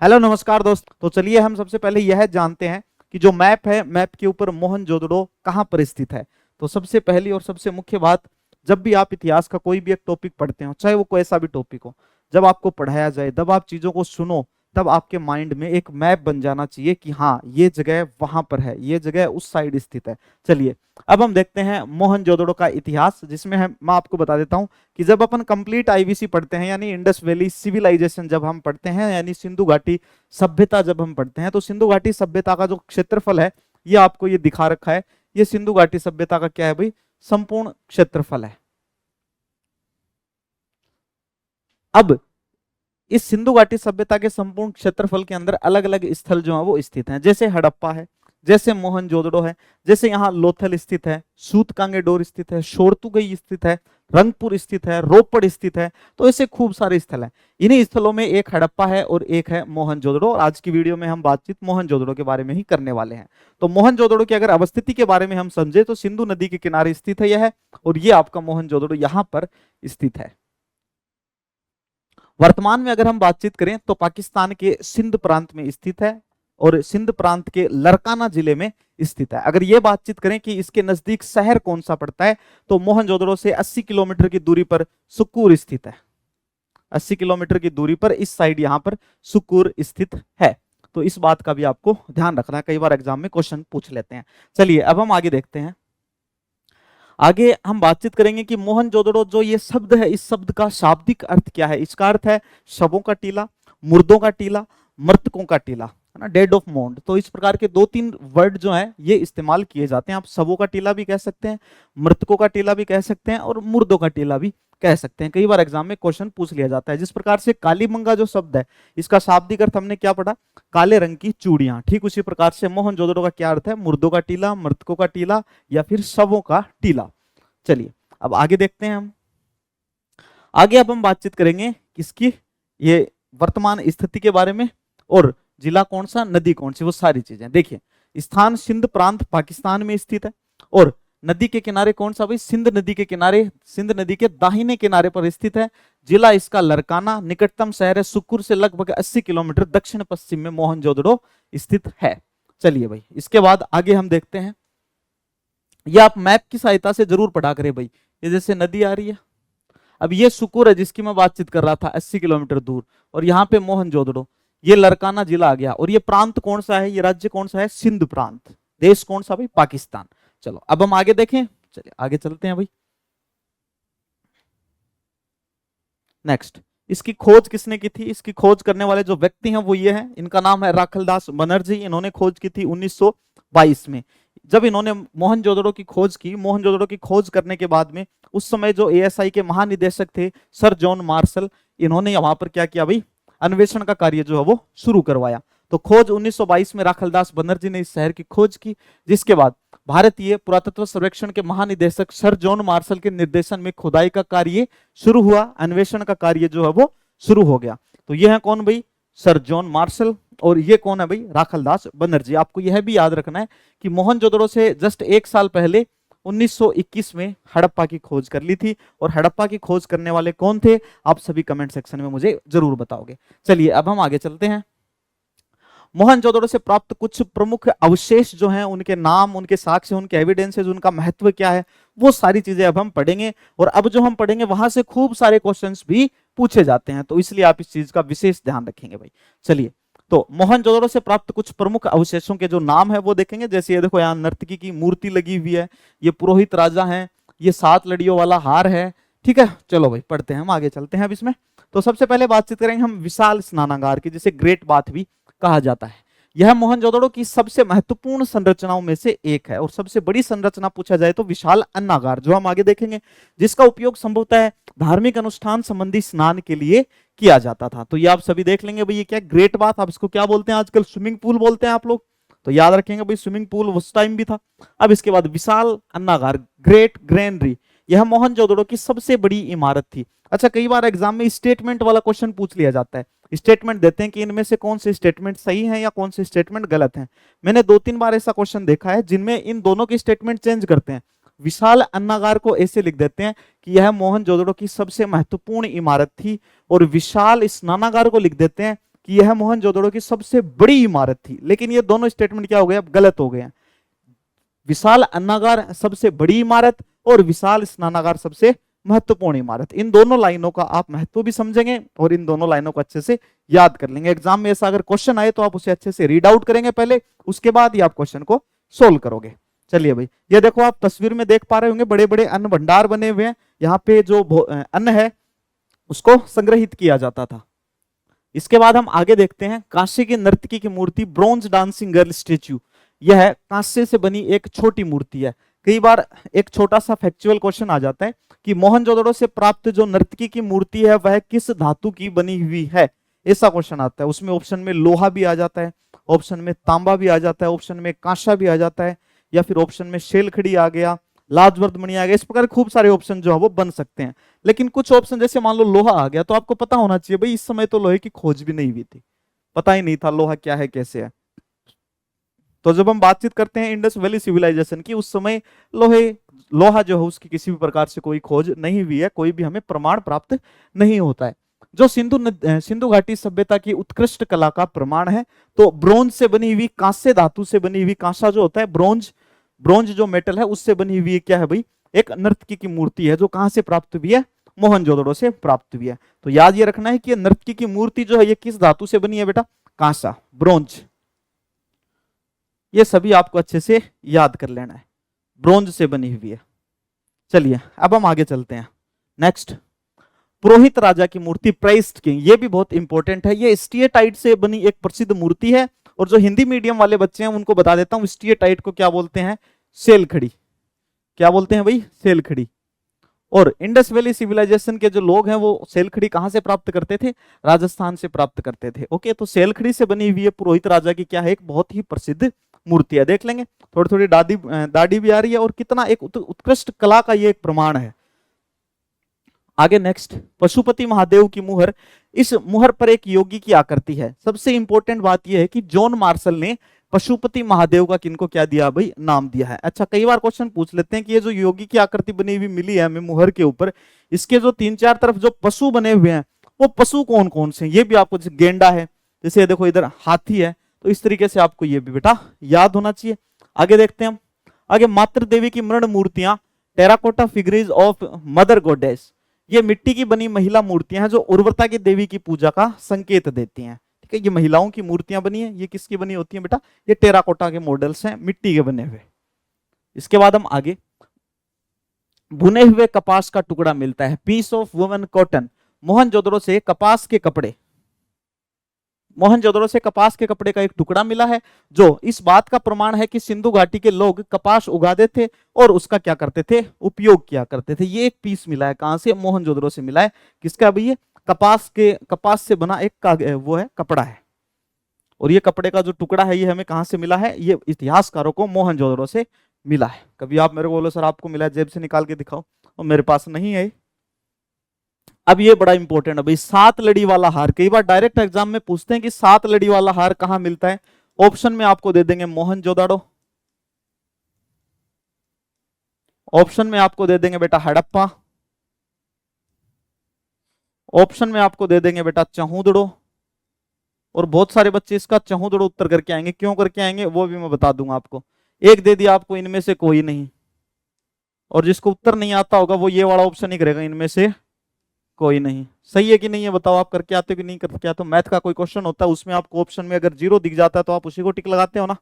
Hello नमस्कार दोस्त। तो चलिए हम सबसे पहले यह जानते हैं कि जो मैप है, मैप के ऊपर मोहनजोदड़ो कहाँ पर स्थित है। तो सबसे पहली और सबसे मुख्य बात, जब भी आप इतिहास का कोई भी एक टॉपिक पढ़ते हो, चाहे वो कोई ऐसा भी टॉपिक हो, जब आपको पढ़ाया जाए, जब आप चीजों को सुनो, तब आपके माइंड में एक मैप बन जाना चाहिए कि हाँ ये जगह वहां पर है, ये जगह उस साइड स्थित है। चलिए अब हम देखते हैं मोहनजोदड़ो का इतिहास, जिसमें मैं आपको बता देता हूं कि जब अपन कंप्लीट आईवीसी पढ़ते हैं, यानी इंडस वैली सिविलाइजेशन जब हम पढ़ते हैं, यानी सिंधु घाटी सभ्यता जब हम पढ़ते हैं, तो सिंधु घाटी सभ्यता का जो क्षेत्रफल है, ये आपको ये दिखा रखा है। ये सिंधु घाटी सभ्यता का क्या है भाई, संपूर्ण क्षेत्रफल है। अब इस सिंधु घाटी सभ्यता के संपूर्ण क्षेत्रफल के अंदर अलग अलग स्थल जो है वो स्थित हैं, जैसे हड़प्पा है, जैसे मोहनजोदड़ो है, जैसे यहाँ लोथल स्थित है, सूतकांगेडोर स्थित है, शोरतुगई स्थित है, रंगपुर स्थित है, रोपड़ स्थित है। तो ऐसे खूब सारे स्थल हैं। इन्हीं स्थलों में एक हड़प्पा है और एक है मोहनजोदड़ो। और आज की वीडियो में हम बातचीत मोहनजोदड़ो के बारे में ही करने वाले हैं। तो मोहनजोदड़ो की अगर अवस्थिति के बारे में हम समझे तो सिंधु नदी के किनारे स्थित है यह, और ये आपका मोहनजोदड़ो यहाँ पर स्थित है। वर्तमान में अगर हम बातचीत करें तो पाकिस्तान के सिंध प्रांत में स्थित है और सिंध प्रांत के लरकाना जिले में स्थित है। अगर ये बातचीत करें कि इसके नजदीक शहर कौन सा पड़ता है, तो मोहनजोदड़ो से 80 किलोमीटर की दूरी पर सुक्कूर स्थित है। 80 किलोमीटर की दूरी पर इस साइड यहां पर सुक्कूर स्थित है। तो इस बात का भी आपको ध्यान रखना है, कई बार एग्जाम में क्वेश्चन पूछ लेते हैं। चलिए अब हम आगे देखते हैं। आगे हम बातचीत करेंगे कि मोहनजोदड़ो जो ये शब्द है, इस शब्द का शाब्दिक अर्थ क्या है। इसका अर्थ है शवों का टीला, मुर्दों का टीला, मृतकों का टीला, है ना, डेड ऑफ माउंट। तो इस प्रकार के दो तीन वर्ड जो हैं ये इस्तेमाल किए जाते हैं। आप शवों का टीला भी कह सकते हैं, मृतकों का टीला भी कह सकते हैं, और मुर्दों का टीला भी कह सकते हैं। कई बार एग्जाम में क्वेश्चन पूछ लिया जाता है। जिस प्रकार से कालीमंगा जो शब्द है, इसका शाब्दिक अर्थ हमने क्या पढ़ा, काले रंग की चूड़ियां। ठीक उसी प्रकार से मोहनजोदड़ो का क्या अर्थ है, मुर्दों का टीला, मृतकों का टीला, या फिर शवों का टीला। चलिए अब आगे देखते हैं हम। आगे अब हम बातचीत करेंगे किसकी, ये वर्तमान स्थिति के बारे में, और जिला कौन सा, नदी कौन सी, वो सारी चीजें। देखिए स्थान सिंध प्रांत पाकिस्तान में स्थित है, और नदी के किनारे कौन सा भाई, सिंध नदी के किनारे, सिंध नदी के दाहिने किनारे पर स्थित है। जिला इसका लरकाना, निकटतम शहर है सुक्कुर से लगभग 80 किलोमीटर दक्षिण पश्चिम में मोहनजोदड़ो स्थित है। चलिए भाई इसके बाद आगे हम देखते हैं। ये आप मैप की सहायता से जरूर पढ़ा करें भाई। ये जैसे नदी आ रही है, अब ये सुकुर है जिसकी मैं बातचीत कर रहा था 80 किलोमीटर दूर, और यहाँ पे मोहनजोदड़ो, ये लरकाना जिला आ गया। और ये प्रांत कौन सा है, ये राज्य कौन सा है, सिंध प्रांत। देश कौन सा भाई, पाकिस्तान। चलो अब हम आगे देखें, चलिए आगे चलते हैं भाई। नेक्स्ट, इसकी खोज किसने की थी, इसकी खोज करने वाले जो व्यक्ति हैं वो ये हैं, इनका नाम है राखलदास बनर्जी। इन्होंने खोज की थी 1922 में। जब इन्होंने मोहनजोदड़ो की खोज की, मोहनजोदड़ो की खोज करने के बाद में उस समय जो एएसआई के महानिदेशक थे सर जॉन मार्शल, इन्होंने वहां पर क्या किया भाई, अन्वेषण का कार्य जो है वो शुरू करवाया। तो खोज 1922 में राखलदास बनर्जी ने इस शहर की खोज की, जिसके बाद भारतीय पुरातत्व सर्वेक्षण के महानिदेशक सर जॉन मार्शल के निर्देशन में खुदाई का कार्य शुरू हुआ, अन्वेषण का कार्य जो है वो शुरू हो गया। तो ये है कौन भाई, सर जॉन मार्शल, और ये कौन है भाई, राखलदास बनर्जी। आपको यह भी याद रखना है कि मोहनजोदड़ो से जस्ट एक साल पहले 1921 में हड़प्पा की खोज कर ली थी, और हड़प्पा की खोज करने वाले कौन थे, आप सभी कमेंट सेक्शन में मुझे जरूर बताओगे। चलिए अब हम आगे चलते हैं। मोहनजोदड़ो से प्राप्त कुछ प्रमुख अवशेष जो हैं, उनके नाम, उनके साक्ष्य, उनके एविडेंसेस, उनका महत्व क्या है, वो सारी चीजें अब हम पढ़ेंगे। और अब जो हम पढ़ेंगे वहां से खूब सारे क्वेश्चंस भी पूछे जाते हैं, तो इसलिए आप इस चीज का विशेष ध्यान रखेंगे भाई। चलिए तो मोहनजोदड़ो से प्राप्त कुछ प्रमुख अवशेषों के जो नाम है वो देखेंगे। जैसे ये देखो, यहाँ नर्तकी की मूर्ति लगी हुई है, ये पुरोहित राजा है, ये 7 लड़ियों वाला हार है। ठीक है, चलो भाई पढ़ते हैं, हम आगे चलते हैं अब इसमें। तो सबसे पहले बातचीत करेंगे हम विशाल स्नानागार की, जिसे ग्रेट बाथ भी कहा जाता है। यह मोहनजोदड़ो की सबसे महत्वपूर्ण संरचनाओं में से एक है, और सबसे बड़ी संरचना पूछा जाए तो विशाल अन्नागार, जो हम आगे देखेंगे, जिसका उपयोग संभवतः धार्मिक अनुष्ठान संबंधी स्नान के लिए किया जाता था। तो ये आप सभी देख लेंगे भाई, ये क्या ग्रेट बाथ, आप इसको क्या बोलते हैं, आजकल स्विमिंग पूल बोलते हैं आप लोग, तो याद रखेंगे भाई स्विमिंग पूल उस टाइम भी था। अब इसके बाद विशाल अन्नागार, ग्रेट ग्रेनरी, यह मोहनजोदड़ो की सबसे बड़ी इमारत थी। अच्छा, कई बार एग्जाम में स्टेटमेंट वाला क्वेश्चन पूछ लिया जाता है। स्टेटमेंट देते हैं कि इनमें से कौन से स्टेटमेंट सही है या कौन से स्टेटमेंट गलत है। मैंने 2-3 बार ऐसा क्वेश्चन देखा है जिनमें इन दोनों की स्टेटमेंट चेंज करते हैं। विशाल अन्नागार को ऐसे लिख देते हैं कि यह मोहनजोदड़ो की सबसे महत्वपूर्ण इमारत थी, और विशाल स्नानागार को लिख देते हैं कि यह मोहनजोदड़ो की सबसे बड़ी इमारत थी, लेकिन ये दोनों स्टेटमेंट क्या हो गए, अब गलत हो गए हैं। विशाल अन्नागार सबसे बड़ी इमारत और विशाल स्नानागार सबसे महत्वपूर्ण इमारत, इन दोनों लाइनों का आप महत्व भी समझेंगे और इन दोनों लाइनों को अच्छे से याद कर लेंगे। एग्जाम में ऐसा अगर क्वेश्चन आए तो आप उसे अच्छे से रीड आउट करेंगे पहले, उसके बाद ही आप क्वेश्चन को सोल्व करोगे। चलिए भाई, ये देखो आप तस्वीर में देख पा रहे होंगे, बड़े बड़े अन्न भंडार बने हुए हैं। यहाँ पे जो अन्न है उसको संग्रहित किया जाता था। इसके बाद हम आगे देखते हैं, कांसे की नर्तकी की मूर्ति, ब्रोंज डांसिंग गर्ल स्टेच्यू, यह कांसे से बनी एक छोटी मूर्ति है। कई बार एक छोटा सा फैक्चुअल क्वेश्चन आ जाता है कि मोहनजोदड़ो से प्राप्त जो नर्तकी की मूर्ति है वह किस धातु की बनी हुई है, ऐसा क्वेश्चन आता है। उसमें ऑप्शन में लोहा भी आ जाता है, ऑप्शन में तांबा भी आ जाता है, ऑप्शन में कांसा भी आ जाता है, या फिर ऑप्शन में शेलखड़ी आ गया, लाजवर्द मणि आ गया। इस प्रकार खूब सारे ऑप्शन जो है वो बन सकते हैं। लेकिन कुछ ऑप्शन जैसे मान लो लोहा आ गया, तो आपको पता होना चाहिए भाई इस समय तो लोहे की खोज भी नहीं हुई थी, पता ही नहीं था लोहा क्या है कैसे है। तो जब हम बातचीत करते हैं इंडस वैली सिविलाइजेशन की, उस समय लोहा जो है उसकी किसी भी प्रकार से कोई खोज नहीं हुई है, कोई भी हमें प्रमाण प्राप्त नहीं होता है। जो सिंधु घाटी सभ्यता की उत्कृष्ट कला का प्रमाण है, तो ब्रोंज से बनी हुई, कांस्य धातु से बनी हुई, कांसा जो होता है ब्रोंज जो मेटल है उससे बनी हुई क्या है भाई, एक नर्तकी की मूर्ति है, जो कहां से प्राप्त हुई है, मोहनजोदड़ो से प्राप्त हुई है। तो याद ये रखना है कि नर्तकी की मूर्ति जो है ये किस धातु से बनी है बेटा, कांसा, ब्रोंज। ये सभी आपको अच्छे से याद कर लेना है, ब्रोंज से बनी हुई है। चलिए अब हम आगे चलते हैं। नेक्स्ट, पुरोहित राजा की मूर्ति, प्राइस्ट किंग, ये भी बहुत इंपॉर्टेंट है। ये स्टीएटाइट से बनी एक प्रसिद्ध मूर्ति है, और जो हिंदी मीडियम वाले बच्चे हैं उनको बता देता हूं, स्टीएटाइट को क्या बोलते हैं, सेलखड़ी। क्या बोलते हैं भाई, सेलखड़ी। और इंडस वैली सिविलाइजेशन के जो लोग हैं वो सेलखड़ी कहां से प्राप्त करते थे, राजस्थान से प्राप्त करते थे। ओके, तो सेलखड़ी से बनी हुई है पुरोहित राजा की क्या है, एक बहुत ही प्रसिद्ध मूर्ति है। देख लेंगे, थोड़ी थोड़ी दाढ़ी भी आ रही है, और कितना एक उत्कृष्ट कला का ये एक प्रमाण है। आगे नेक्स्ट, पशुपति महादेव की मुहर, इस मुहर पर एक योगी की आकृति है। सबसे इंपॉर्टेंट बात यह है कि जॉन मार्शल ने पशुपति महादेव का किनको क्या दिया भाई, नाम दिया है। अच्छा, कई बार क्वेश्चन पूछ लेते हैं कि ये जो योगी की आकृति बनी हुई मिली है हमें मुहर के ऊपर, इसके जो 3-4 तरफ जो पशु बने हुए हैं वो पशु कौन कौन से हैं, ये भी आपको, जैसे गेंडा है, जैसे देखो इधर हाथी है, तो इस तरीके से आपको ये भी बेटा याद होना चाहिए। आगे देखते हैं हम, आगे मातृ देवी की मृण मूर्तियां, टेराकोटा फिगरीज ऑफ मदर गॉडेस, ये मिट्टी की बनी महिला मूर्तियां हैं जो उर्वरता की देवी की पूजा का संकेत देती हैं। ठीक है, ये महिलाओं की मूर्तियां बनी है, ये किसकी बनी होती हैं बेटा, ये टेराकोटा के मॉडल्स हैं, मिट्टी के बने हुए। इसके बाद हम आगे, भुने हुए कपास का टुकड़ा मिलता है, piece of woven cotton, Mohenjodaro से कपास के कपड़े, मोहनजोदड़ो से कपास के कपड़े का एक टुकड़ा मिला है, जो इस बात का प्रमाण है कि सिंधु घाटी के लोग कपास उगाते थे और उसका क्या करते थे, उपयोग किया करते थे। ये एक पीस मिला है, कहां से, मोहनजोदड़ो से मिला है। किसका भाई, ये कपास से बना एक वो है, कपड़ा है। और ये कपड़े का जो टुकड़ा है ये हमें कहां से मिला है, ये इतिहासकारों को मोहनजोदड़ो से मिला है। कभी आप मेरे को बोलो सर आपको मिला है, जेब से निकाल के दिखाओ, और मेरे पास नहीं है। अब ये बड़ा इंपॉर्टेंट है भाई, 7 लड़ी वाला हार, कई बार डायरेक्ट एग्जाम में पूछते हैं कि 7 लड़ी वाला हार कहां मिलता है। ऑप्शन में आपको दे देंगे मोहनजोदड़ो, ऑप्शन में आपको दे देंगे बेटा हड़प्पा, ऑप्शन में आपको दे देंगे बेटा चहूदड़ो, और बहुत सारे बच्चे इसका चहूदड़ो उत्तर करके आएंगे, क्यों करके आएंगे वो भी मैं बता दूंगा आपको। एक दे दिया आपको, इनमें से कोई नहीं, और जिसको उत्तर नहीं आता होगा वो ये वाला ऑप्शन ही करेगा, इनमें से कोई नहीं। सही है कि नहीं है बताओ, आप करके आते हो कि नहीं करके आते हो। मैथ का कोई क्वेश्चन होता है उसमें आपको ऑप्शन में अगर 0 दिख जाता है तो आप उसी को टिक लगाते हो ना,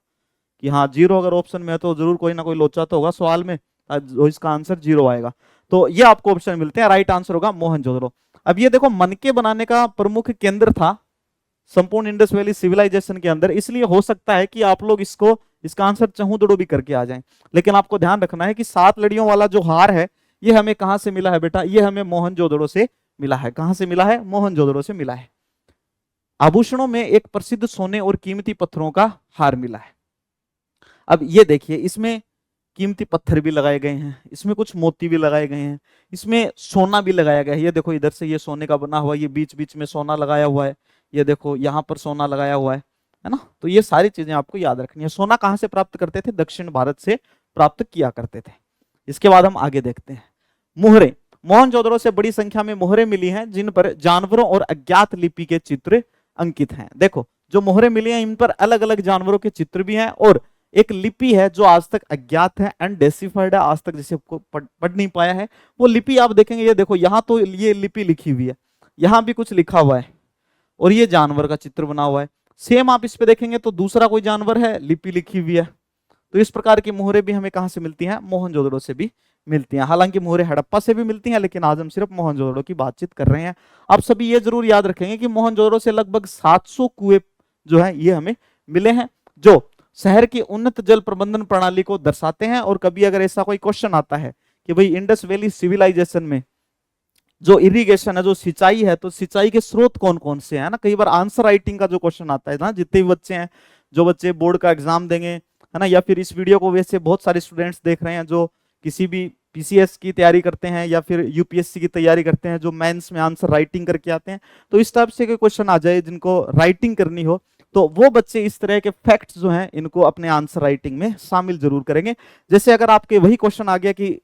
कि हाँ 0 अगर ऑप्शन में है तो जरूर कोई ना कोई लोचा तो होगा सवाल में, इसका आंसर 0 आएगा। तो ये आपको ऑप्शन मिलते हैं, राइट आंसर होगा मोहनजोदड़ो। अब ये देखो, मनके बनाने का प्रमुख केंद्र था संपूर्ण इंडस वैली सिविलाइजेशन के अंदर, इसलिए हो सकता है कि आप लोग इसका आंसर चहूदड़ो भी करके आ जाएं। लेकिन आपको ध्यान रखना है कि 7 लड़ियों वाला जो हार है ये हमें कहां से मिला है बेटा, ये हमें मोहनजोदड़ो से मिला है। कहां से मिला है, मोहनजोदड़ो से मिला है। आभूषणों में एक प्रसिद्ध सोने और कीमती पत्थरों का हार मिला है। अब ये देखिए, इसमें कीमती पत्थर भी लगाए गए हैं, इसमें कुछ मोती भी लगाए गए हैं, इसमें सोना भी लगाया गया है। ये देखो इधर से ये सोने का बना हुआ है, ये बीच बीच में सोना लगाया हुआ है, ये देखो यहाँ पर सोना लगाया हुआ है ना। तो ये सारी चीजें आपको याद रखनी है। सोना कहां से प्राप्त करते थे, दक्षिण भारत से प्राप्त किया करते थे। इसके बाद हम आगे देखते हैं, मोहरे, मोहनजोदड़ो से बड़ी संख्या में मोहरे मिली हैं जिन पर जानवरों और अज्ञात लिपि के चित्र अंकित हैं। देखो जो मोहरें मिली हैं इन पर अलग अलग जानवरों के चित्र भी हैं और एक लिपि है जो आज तक अज्ञात है, अनडेसिफाइड है, आज तक जिसे पढ़ नहीं पाया है। वो लिपि आप देखेंगे, ये देखो यहाँ तो ये लिपि लिखी हुई है, यहाँ भी कुछ लिखा हुआ है और ये जानवर का चित्र बना हुआ है। सेम आप इस पे देखेंगे तो दूसरा कोई जानवर है, लिपि लिखी हुई है। तो इस प्रकार की मोहरें भी हमें कहां से मिलती हैं? मोहनजोदड़ो से भी मिलती हैं। हालांकि मोहरें हड़प्पा से भी मिलती हैं, लेकिन आज हम सिर्फ मोहनजोदड़ो की बातचीत कर रहे हैं। आप सभी ये जरूर याद रखेंगे कि मोहनजोदड़ो से लगभग 700 कुएं जो है ये हमें मिले हैं, जो शहर की उन्नत जल प्रबंधन प्रणाली को दर्शाते हैं। और कभी अगर ऐसा कोई क्वेश्चन आता है कि भाई इंडस वैली सिविलाइजेशन में जो इरिगेशन है, जो सिंचाई है, तो सिंचाई के स्रोत कौन कौन से हैं ना, कई बार आंसर राइटिंग का जो क्वेश्चन आता है ना, जितने भी बच्चे हैं, जो बच्चे बोर्ड का एग्जाम देंगे है ना, या फिर इस वीडियो को वैसे बहुत सारे स्टूडेंट्स देख रहे हैं जो किसी भी पीसीएस की तैयारी करते हैं या फिर यूपीएससी की तैयारी करते हैं, जो मेंस में आंसर राइटिंग करके आते हैं, तो इस टाइप से कोई क्वेश्चन आ जाए जिनको राइटिंग करनी हो, तो वो बच्चे इस तरह के फैक्ट्स जो हैं इनको अपने आंसर राइटिंग में शामिल जरूर करेंगे। जैसे अगर आपके वही क्वेश्चन आ गया कि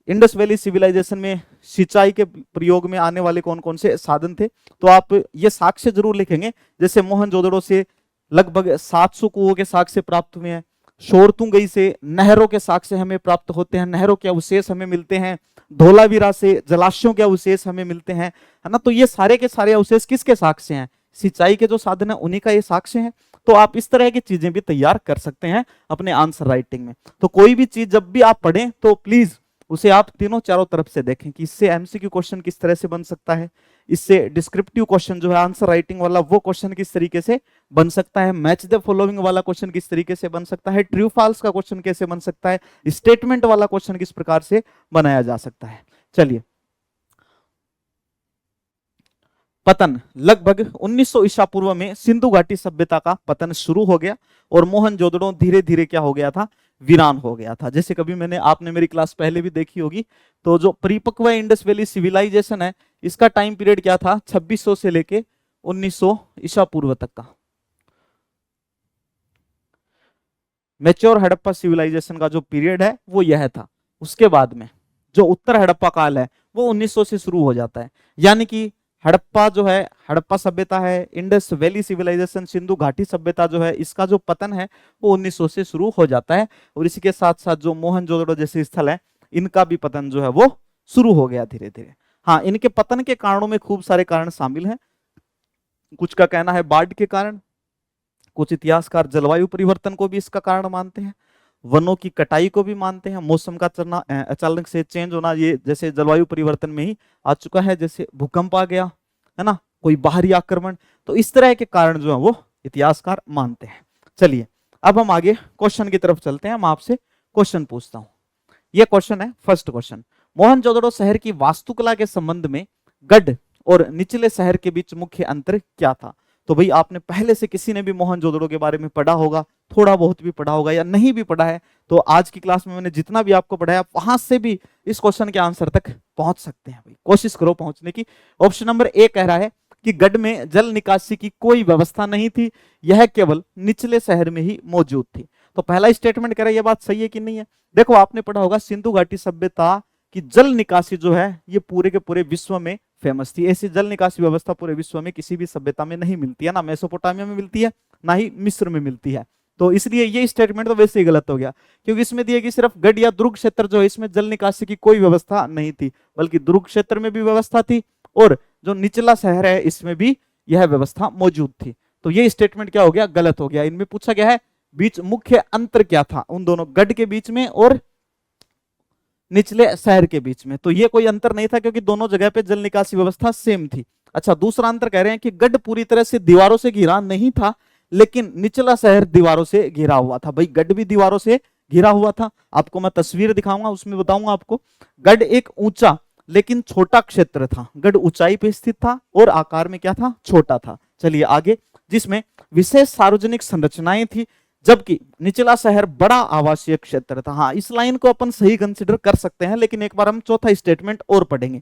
इंडस वैली सिविलाइजेशन में सिंचाई के प्रयोग में आने वाले कौन कौन से साधन थे, तो आप ये साक्ष्य जरूर लिखेंगे। जैसे मोहनजोदड़ो से लगभग 700 कुओं के साक्ष्य प्राप्त हुए हैं, शोरतुंगई से नहरों के साक्ष्य हमें प्राप्त होते हैं, नहरों के अवशेष हमें मिलते हैं, धोलावीरा से जलाशयों के अवशेष हमें मिलते हैं, है ना। तो ये सारे के सारे अवशेष किसके साक्ष्य हैं? सिंचाई के जो साधन है उन्हीं का ये साक्ष्य है। तो आप इस तरह की चीजें भी तैयार कर सकते हैं अपने आंसर राइटिंग में। तो कोई भी चीज जब भी आप पढ़ें तो प्लीज उसे आप तीनों चारों तरफ से देखें कि इससे एमसीक्यू क्वेश्चन किस तरह से बन सकता है, इससे डिस्क्रिप्टिव क्वेश्चन जो है आंसर राइटिंग वाला वो क्वेश्चन किस तरीके से बन सकता है, मैच द फॉलोइंग वाला क्वेश्चन किस तरीके से बन सकता है, ट्रू फॉल्स का क्वेश्चन कैसे बन सकता है, स्टेटमेंट वाला क्वेश्चन किस प्रकार से बनाया जा सकता है। चलिए, पतन लगभग 1900 ईसा पूर्व में सिंधु घाटी सभ्यता का पतन शुरू हो गया और मोहनजोदड़ो धीरे धीरे क्या हो गया था? वीरान हो गया था। जैसे कभी आपने मेरी क्लास पहले भी देखी होगी, तो जो परिपक्व इंडस वैली सिविलाइजेशन है इसका टाइम पीरियड क्या था? 2600 से लेके 1900 ईसा पूर्व तक का। मैच्योर हड़प्पा सिविलाइजेशन का जो पीरियड है वो यह था। उसके बाद में जो उत्तर हड़प्पा काल है वो 1900 से शुरू हो जाता है। यानी कि हड़प्पा जो है, हड़प्पा सभ्यता है, इंडस वैली सिविलाइजेशन, सिंधु घाटी सभ्यता जो है, इसका जो पतन है वो 1900 से शुरू हो जाता है। और इसी के साथ साथ जो मोहनजोदड़ो जैसे स्थल है इनका भी पतन जो है वो शुरू हो गया धीरे धीरे। हाँ, इनके पतन के कारणों में खूब सारे कारण शामिल हैं। कुछ का कहना है बाढ़ के कारण, कुछ इतिहासकार जलवायु परिवर्तन को भी इसका कारण मानते हैं, वनों की कटाई को भी मानते हैं, मौसम का चलना अचानक से चेंज होना, ये जैसे जलवायु परिवर्तन में ही आ चुका है, जैसे भूकंप आ गया है ना, कोई बाहरी आक्रमण, तो इस तरह के कारण जो है वो इतिहासकार मानते हैं। चलिए अब हम आगे क्वेश्चन की तरफ चलते हैं। मैं आपसे क्वेश्चन पूछता हूं। ये क्वेश्चन है, फर्स्ट क्वेश्चन, मोहनजोदड़ो शहर की वास्तुकला के संबंध में गढ़ और निचले शहर के बीच मुख्य अंतर क्या था? तो भाई आपने पहले से किसी ने भी मोहनजोदड़ो के बारे में पढ़ा होगा, थोड़ा बहुत भी पढ़ा होगा, या नहीं भी पढ़ा है तो आज की क्लास में मैंने जितना भी आपको पढ़ाया आप वहां से भी इस क्वेश्चन के आंसर तक पहुंच सकते हैं। भाई कोशिश करो पहुंचने की। ऑप्शन नंबर ए कह रहा है कि गढ़ में जल निकासी की कोई व्यवस्था नहीं थी, यह केवल निचले शहर में ही मौजूद थी। तो पहला स्टेटमेंट कह रहा है, यह बात सही है कि नहीं है? देखो आपने पढ़ा होगा सिंधु घाटी सभ्यता की जल निकासी जो है ये पूरे के पूरे विश्व में फेमस थी। ऐसी जल निकासी व्यवस्था पूरे विश्व में किसी भी सभ्यता में नहीं मिलती है, ना मेसोपोटामिया में मिलती है ना ही मिस्र में मिलती है। तो इसलिए ये स्टेटमेंट तो वैसे ही गलत हो गया, क्योंकि इसमें दिया कि सिर्फ गढ़ या दुर्ग क्षेत्र जो है इसमें जल निकासी की कोई व्यवस्था नहीं थी, बल्कि दुर्ग क्षेत्र में भी व्यवस्था थी और जो निचला शहर है इसमें भी यह व्यवस्था मौजूद थी। तो ये स्टेटमेंट क्या हो गया? गलत हो गया। इनमें पूछा गया है बीच मुख्य अंतर क्या था उन दोनों गढ़ के बीच में और निचले शहर के बीच में, तो ये कोई अंतर नहीं था क्योंकि दोनों जगह पे जल निकासी व्यवस्था सेम थी। अच्छा, दूसरा अंतर कह रहे हैं कि गढ़ पूरी तरह से दीवारों से घिरा नहीं था, लेकिन निचला शहर दीवारों से घिरा हुआ था। भाई गढ़ भी दीवारों से घिरा हुआ था, आपको मैं तस्वीर दिखाऊंगा उसमें बताऊंगा आपको। गढ़ एक ऊंचा लेकिन छोटा क्षेत्र था, गढ़ ऊंचाई पे स्थित था और आकार में क्या था? छोटा था। चलिए आगे, जिसमें विशेष सार्वजनिक संरचनाएं थी, जबकि निचला शहर बड़ा आवासीय क्षेत्र था। हाँ, इस लाइन को अपन सही कंसिडर कर सकते हैं, लेकिन एक बार हम चौथा स्टेटमेंट और पढ़ेंगे।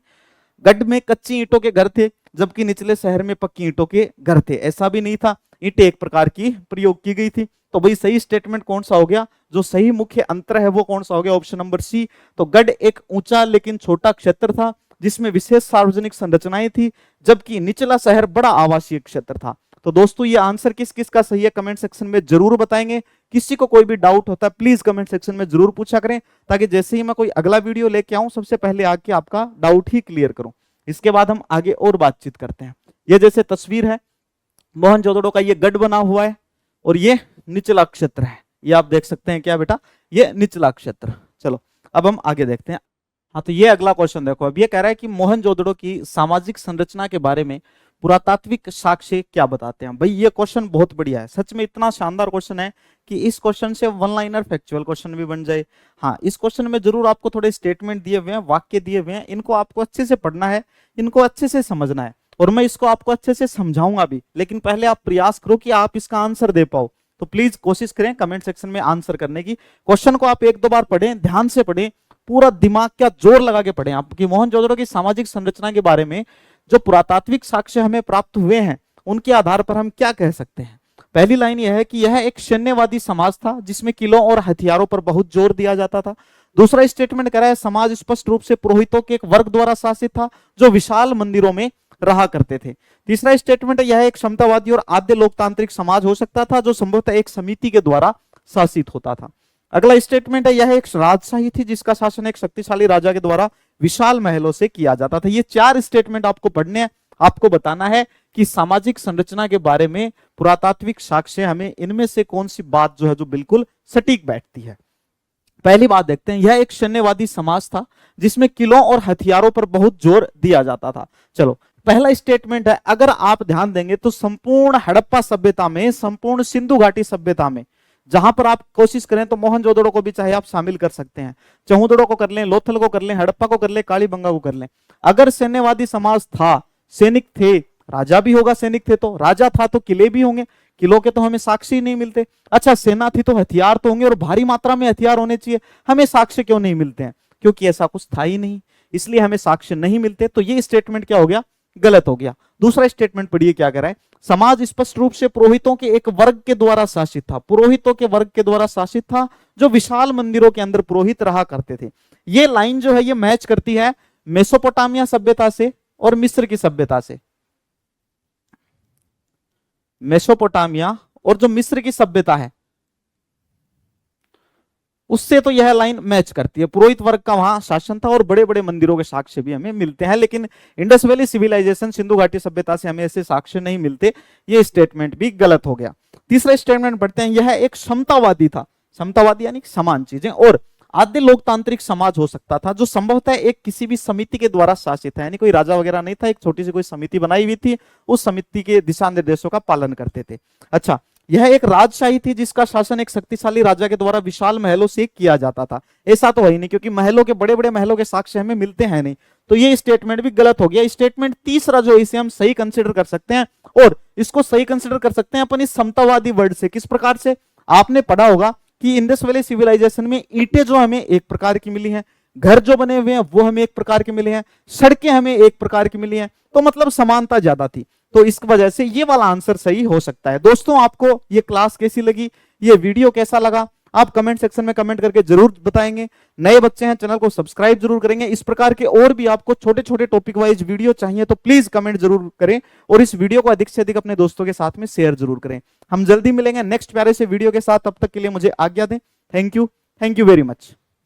गढ़ में कच्ची ईंटों के घर थे, जबकि निचले शहर में पक्की ईंटों के घर थे। ऐसा भी नहीं था, ईंटें एक प्रकार की प्रयोग की गई थी। तो भाई सही स्टेटमेंट कौन सा हो गया? जो सही मुख्य अंतर है वो कौन सा हो गया? Option number C. तो गढ़ एक ऊंचा लेकिन छोटा क्षेत्र था जिसमें विशेष सार्वजनिक संरचनाएं थी, जबकि निचला शहर बड़ा आवासीय क्षेत्र था। तो दोस्तों ये आंसर किस किस का सही है कमेंट सेक्शन में जरूर बताएंगे। किसी को कोई भी डाउट होता है प्लीज कमेंट सेक्शन में जरूर पूछा करें, ताकि जैसे ही मैं कोई अगला वीडियो लेके आऊं सबसे पहले आके आपका डाउट ही क्लियर करूं। इसके बाद हम आगे और बातचीत करते हैं। ये जैसे तस्वीर है मोहनजोदड़ो का, ये गढ़ बना हुआ है और ये निचला क्षेत्र है। ये आप देख सकते हैं क्या बेटा, ये निचला क्षेत्र। चलो अब हम आगे देखते हैं। हाँ तो ये अगला क्वेश्चन देखो, अब ये कह रहा है कि मोहनजोदड़ो की सामाजिक संरचना के बारे में पुरातात्विक साक्ष्य क्या बताते हैं। भाई ये क्वेश्चन बहुत बढ़िया है, सच में इतना शानदार क्वेश्चन है कि इस क्वेश्चन से वन लाइनर फैक्चुअल क्वेश्चन भी बन जाए। हाँ इस क्वेश्चन में जरूर आपको थोड़े स्टेटमेंट दिए हुए हैं, वाक्य दिए हुए हैं, इनको आपको अच्छे से पढ़ना है, इनको अच्छे से समझना है और मैं इसको आपको अच्छे से समझाऊंगा भी। लेकिन पहले आप प्रयास करो कि आप इसका आंसर दे पाओ, तो प्लीज कोशिश करें कमेंट सेक्शन में आंसर करने की। क्वेश्चन को आप एक दो बार पढ़ें, ध्यान से पढ़ें, पूरा दिमाग का जोर लगा के पढ़ें। आपकी मोहनजोदड़ो की सामाजिक संरचना के बारे में जो पुरातात्विक साक्ष्य हमें प्राप्त हुए हैं उनके आधार पर हम क्या कह सकते हैं। पहली लाइन यह है कि यह एक सैन्यवादी समाज था जिसमें किलों और हथियारों पर बहुत जोर दिया जाता था। दूसरा स्टेटमेंट कह रहा है समाज स्पष्ट रूप से पुरोहितों के एक वर्ग द्वारा शासित था जो विशाल मंदिरों में रहा करते थे। तीसरा स्टेटमेंट यह एक समतावादी और आद्य लोकतांत्रिक समाज हो सकता था जो संभवतः एक समिति के द्वारा शासित होता था। अगला स्टेटमेंट है यह एक राजशाही थी जिसका शासन एक शक्तिशाली राजा के द्वारा विशाल महलों से किया जाता था। ये चार स्टेटमेंट आपको पढ़ने हैं, आपको बताना है कि सामाजिक संरचना के बारे में पुरातात्विक साक्ष्य हमें इनमें से कौन सी बात जो है जो बिल्कुल सटीक बैठती है। पहली बात देखते हैं, यह एक सैन्यवादी समाज था जिसमें किलों और हथियारों पर बहुत जोर दिया जाता था। चलो पहला स्टेटमेंट है, अगर आप ध्यान देंगे तो संपूर्ण हड़प्पा सभ्यता में, संपूर्ण सिंधु घाटी सभ्यता में जहां पर आप कोशिश करें तो मोहनजोदड़ो को भी चाहे आप शामिल कर सकते हैं, चहुदड़ो को कर लें, लोथल को कर लें, हड़प्पा को कर लें, कालीबंगा को कर लें। अगर सैन्यवादी समाज था, सैनिक थे, राजा भी होगा, सैनिक थे तो राजा था तो किले भी होंगे, किलों के तो हमें साक्ष्य ही नहीं मिलते। अच्छा सेना थी तो हथियार तो होंगे और भारी मात्रा में हथियार होने चाहिए, हमें साक्ष्य क्यों नहीं मिलते हैं? क्योंकि ऐसा कुछ था ही नहीं, इसलिए हमें साक्ष्य नहीं मिलते। तो ये स्टेटमेंट क्या हो गया, गलत हो गया। दूसरा स्टेटमेंट पढ़िए क्या कह रहा है, समाज स्पष्ट रूप से पुरोहितों के एक वर्ग के द्वारा शासित था, पुरोहितों के वर्ग के द्वारा शासित था जो विशाल मंदिरों के अंदर पुरोहित रहा करते थे। ये लाइन जो है ये मैच करती है मेसोपोटामिया सभ्यता से और मिस्र की सभ्यता से। मेसोपोटामिया और जो मिस्र की सभ्यता है उससे तो यह लाइन मैच करती है। पुरोहित वर्ग का वहां शासन था और बड़े बड़े मंदिरों के साक्ष्य भी हमें मिलते हैं, लेकिन इंडस वैली सिविलाइजेशन, सिंधु घाटी सभ्यता से हमें ऐसे साक्ष्य नहीं मिलते। ये स्टेटमेंट भी गलत हो गया। तीसरा स्टेटमेंट पढ़ते हैं, यह एक समतावादी था, समतावादी यानी समान चीजें, और आद्य लोकतांत्रिक समाज हो सकता था जो संभवतः एक किसी भी समिति के द्वारा शासित है, यानी कोई राजा वगैरह नहीं था, एक छोटी सी कोई समिति बनाई हुई थी, उस समिति के दिशा निर्देशों का पालन करते थे। अच्छा यह एक राजशाही थी जिसका शासन एक शक्तिशाली राजा के द्वारा विशाल महलों से किया जाता था। ऐसा तो है ही नहीं, क्योंकि महलों के बड़े बड़े महलों के साक्ष्य हमें मिलते हैं नहीं, तो ये स्टेटमेंट भी गलत हो गया। स्टेटमेंट तीसरा जो इसे हम सही कंसिडर कर सकते हैं, और इसको सही कंसिडर कर सकते हैं अपन इस समतावादी वर्ड से। किस प्रकार से, आपने पढ़ा होगा कि इंडस वैली सिविलाइजेशन में ईंटें जो हमें एक प्रकार की मिली हैं, घर जो बने हुए हैं वो हमें एक प्रकार के मिले हैं, सड़कें हमें एक प्रकार की मिली हैं, तो मतलब समानता ज्यादा थी। तो इस वजह से ये वाला आंसर सही हो सकता है। दोस्तों आपको ये क्लास कैसी लगी, ये वीडियो कैसा लगा, आप कमेंट सेक्शन में कमेंट करके जरूर बताएंगे। नए बच्चे हैं चैनल को सब्सक्राइब जरूर करेंगे। इस प्रकार के और भी आपको छोटे छोटे टॉपिक वाइज वीडियो चाहिए तो प्लीज कमेंट जरूर करें और इस वीडियो को अधिक से अधिक अपने दोस्तों के साथ में शेयर जरूर करें। हम जल्दी मिलेंगे नेक्स्ट प्यारे से वीडियो के साथ, तब तक के लिए मुझे आज्ञा दें। Thank you very much.